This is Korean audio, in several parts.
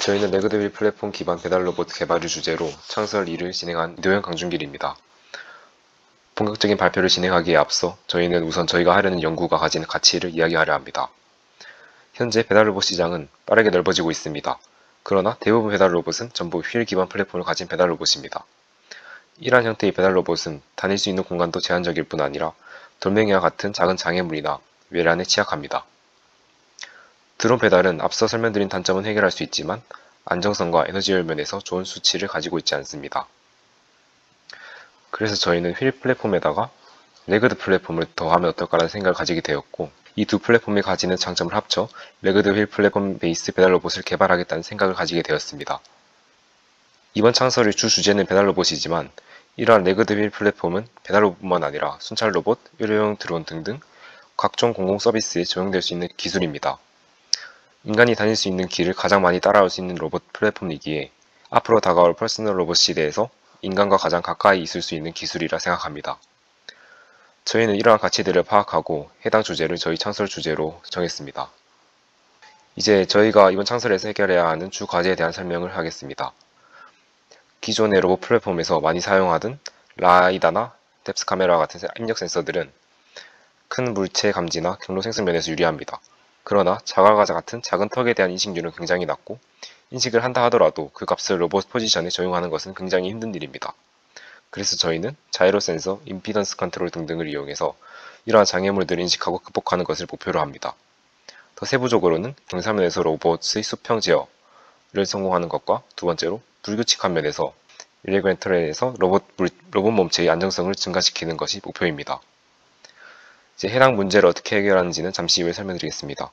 저희는 레그드윌 플랫폼 기반 배달 로봇 개발을 주제로 창설 2를 진행한 이도현 강준길입니다. 본격적인 발표를 진행하기에 앞서 저희는 우선 저희가 하려는 연구가 가진 가치를 이야기하려 합니다. 현재 배달 로봇 시장은 빠르게 넓어지고 있습니다. 그러나 대부분 배달 로봇은 전부 휠 기반 플랫폼을 가진 배달 로봇입니다. 이러한 형태의 배달 로봇은 다닐 수 있는 공간도 제한적일 뿐 아니라 돌멩이와 같은 작은 장애물이나 외란에 취약합니다. 드론 배달은 앞서 설명드린 단점은 해결할 수 있지만 안정성과 에너지효율 면에서 좋은 수치를 가지고 있지 않습니다. 그래서 저희는 휠 플랫폼에다가 레그드 플랫폼을 더하면 어떨까라는 생각을 가지게 되었고, 이 두 플랫폼이 가지는 장점을 합쳐 레그드 휠 플랫폼 베이스 배달 로봇을 개발하겠다는 생각을 가지게 되었습니다. 이번 창설의 주 주제는 배달 로봇이지만 이러한 레그드 휠 플랫폼은 배달 로봇뿐만 아니라 순찰 로봇, 의료용 드론 등등 각종 공공 서비스에 적용될 수 있는 기술입니다. 인간이 다닐 수 있는 길을 가장 많이 따라올 수 있는 로봇 플랫폼이기에 앞으로 다가올 퍼스널 로봇 시대에서 인간과 가장 가까이 있을 수 있는 기술이라 생각합니다. 저희는 이러한 가치들을 파악하고 해당 주제를 저희 창설 주제로 정했습니다. 이제 저희가 이번 창설에서 해결해야 하는 주 과제에 대한 설명을 하겠습니다. 기존의 로봇 플랫폼에서 많이 사용하던 라이다나 뎁스 카메라 같은 입력 센서들은 큰 물체 감지나 경로 생성 면에서 유리합니다. 그러나 자갈과 같은 작은 턱에 대한 인식률은 굉장히 낮고, 인식을 한다 하더라도 그 값을 로봇 포지션에 적용하는 것은 굉장히 힘든 일입니다. 그래서 저희는 자이로 센서, 임피던스 컨트롤 등등을 이용해서 이러한 장애물들을 인식하고 극복하는 것을 목표로 합니다. 더 세부적으로는 경사면에서 로봇의 수평 제어를 성공하는 것과, 두 번째로 불규칙한 면에서 일레그랜 터렌에서 로봇 몸체의 안정성을 증가시키는 것이 목표입니다. 이제 해당 문제를 어떻게 해결하는지는 잠시 후에 설명드리겠습니다.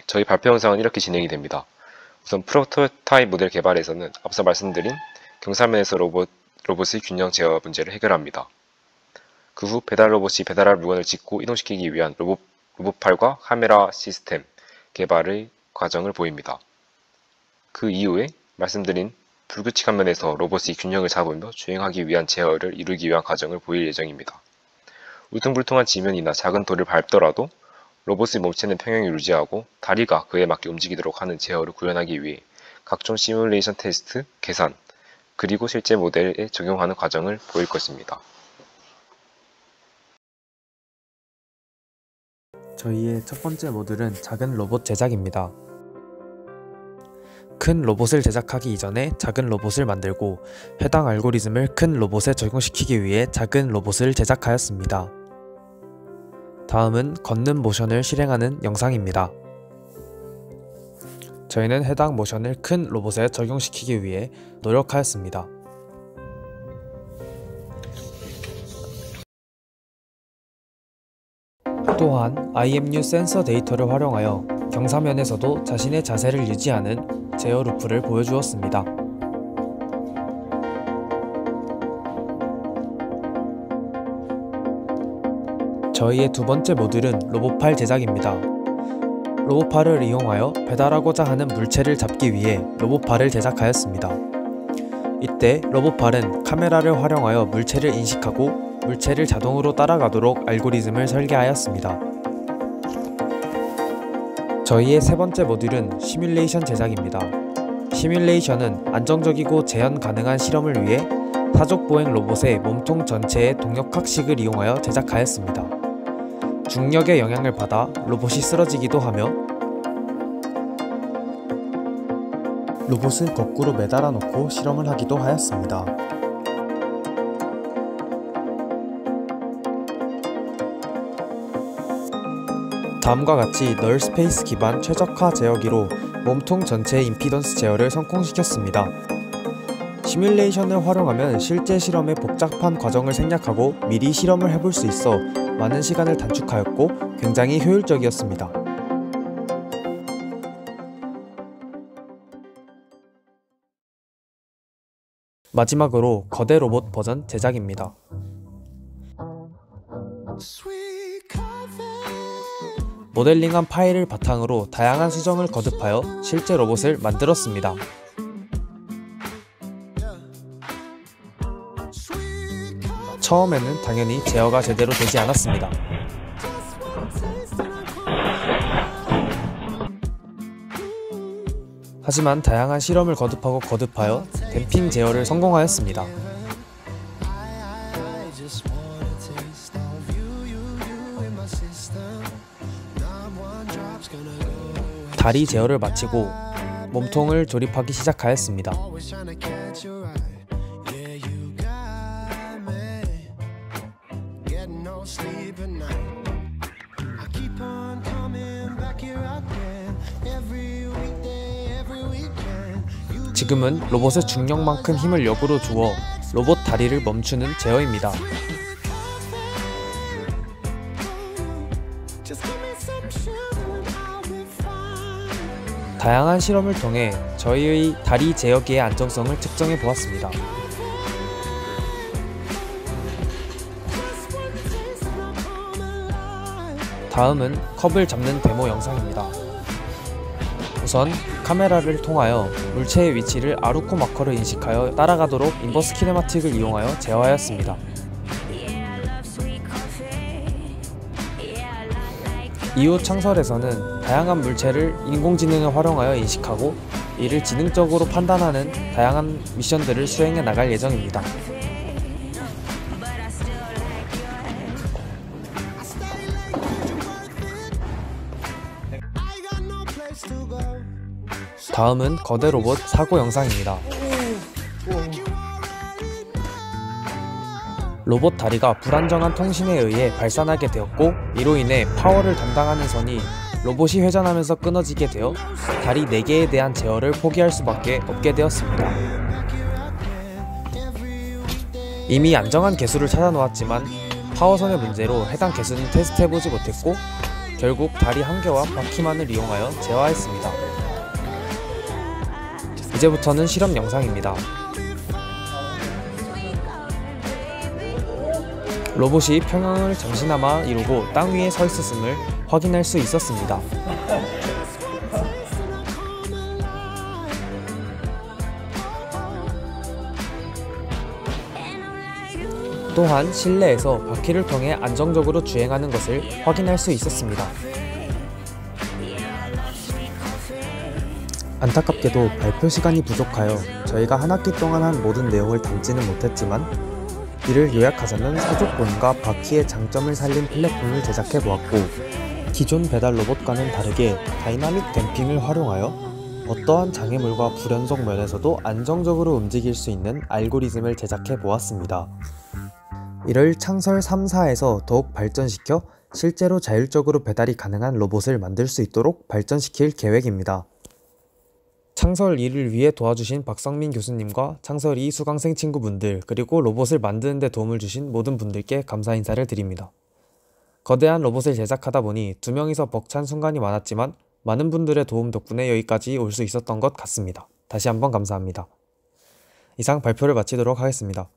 저희 발표 영상은 이렇게 진행이 됩니다. 우선 프로토타입 모델 개발에서는 앞서 말씀드린 경사면에서 로봇의 균형 제어 문제를 해결합니다. 그 후 배달 로봇이 배달할 물건을 짓고 이동시키기 위한 로봇팔과 카메라 시스템 개발의 과정을 보입니다. 그 이후에 말씀드린 불규칙한 면에서 로봇이 균형을 잡으며 주행하기 위한 제어를 이루기 위한 과정을 보일 예정입니다. 울퉁불퉁한 지면이나 작은 돌을 밟더라도 로봇의 몸체는 평형을 유지하고 다리가 그에 맞게 움직이도록 하는 제어를 구현하기 위해 각종 시뮬레이션 테스트, 계산, 그리고 실제 모델에 적용하는 과정을 보일 것입니다. 저희의 첫 번째 모듈은 작은 로봇 제작입니다. 큰 로봇을 제작하기 이전에 작은 로봇을 만들고 해당 알고리즘을 큰 로봇에 적용시키기 위해 작은 로봇을 제작하였습니다. 다음은 걷는 모션을 실행하는 영상입니다. 저희는 해당 모션을 큰 로봇에 적용시키기 위해 노력하였습니다. 또한 IMU 센서 데이터를 활용하여 경사면에서도 자신의 자세를 유지하는 제어 루프를 보여주었습니다. 저희의 두 번째 모듈은 로봇팔 제작입니다. 로봇팔을 이용하여 배달하고자 하는 물체를 잡기 위해 로봇팔을 제작하였습니다. 이때 로봇팔은 카메라를 활용하여 물체를 인식하고 물체를 자동으로 따라가도록 알고리즘을 설계하였습니다. 저희의 세 번째 모듈은 시뮬레이션 제작입니다. 시뮬레이션은 안정적이고 재현 가능한 실험을 위해 사족 보행 로봇의 몸통 전체의 동력학식을 이용하여 제작하였습니다. 중력의 영향을 받아 로봇이 쓰러지기도 하며 로봇을 거꾸로 매달아 놓고 실험을 하기도 하였습니다. 다음과 같이 널 스페이스 기반 최적화 제어기로 몸통 전체의 임피던스 제어를 성공시켰습니다. 시뮬레이션을 활용하면 실제 실험의 복잡한 과정을 생략하고 미리 실험을 해볼 수 있어 많은 시간을 단축하였고 굉장히 효율적이었습니다. 마지막으로 거대 로봇 버전 제작입니다. 모델링한 파일을 바탕으로 다양한 수정을 거듭하여 실제 로봇을 만들었습니다. 처음에는 당연히 제어가 제대로 되지 않았습니다. 하지만 다양한 실험을 거듭하여 댐핑 제어를 성공하였습니다. 다리 제어를 마치고 몸통을 조립하기 시작하였습니다. 지금은 로봇의 중력만큼 힘을 역으로 주어 로봇 다리를 멈추는 제어입니다. 다양한 실험을 통해 저희의 다리 제어기의 안정성을 측정해 보았습니다. 다음은 컵을 잡는 데모 영상입니다. 우선 카메라를 통하여 물체의 위치를 아루코 마커를 인식하여 따라가도록 인버스 키네마틱을 이용하여 제어하였습니다. 이후 창설에서는 다양한 물체를 인공지능을 활용하여 인식하고 이를 지능적으로 판단하는 다양한 미션들을 수행해 나갈 예정입니다. 다음은 거대 로봇 사고 영상입니다. 로봇 다리가 불안정한 통신에 의해 발산하게 되었고 이로 인해 파워를 담당하는 선이 로봇이 회전하면서 끊어지게 되어 다리 4개에 대한 제어를 포기할 수밖에 없게 되었습니다. 이미 안정한 개수를 찾아 놓았지만 파워선의 문제로 해당 개수는 테스트해보지 못했고 결국 다리 1개와 바퀴만을 이용하여 제어하였습니다. 이제부터는 실험 영상입니다. 로봇이 평형을 잠시나마 이루고 땅 위에 서 있었음을 확인할 수 있었습니다. 또한 실내에서 바퀴를 통해 안정적으로 주행하는 것을 확인할 수 있었습니다. 안타깝게도 발표 시간이 부족하여 저희가 한 학기 동안 한 모든 내용을 담지는 못했지만 이를 요약하자면 서족본과 바퀴의 장점을 살린 플랫폼을 제작해 보았고 기존 배달 로봇과는 다르게 다이나믹 댐핑을 활용하여 어떠한 장애물과 불연속 면에서도 안정적으로 움직일 수 있는 알고리즘을 제작해 보았습니다. 이를 창설 3, 4에서 더욱 발전시켜 실제로 자율적으로 배달이 가능한 로봇을 만들 수 있도록 발전시킬 계획입니다. 창설 2를 위해 도와주신 박성민 교수님과 창설 2 수강생 친구분들 그리고 로봇을 만드는 데 도움을 주신 모든 분들께 감사 인사를 드립니다. 거대한 로봇을 제작하다 보니 2명이서 벅찬 순간이 많았지만 많은 분들의 도움 덕분에 여기까지 올 수 있었던 것 같습니다. 다시 한번 감사합니다. 이상 발표를 마치도록 하겠습니다.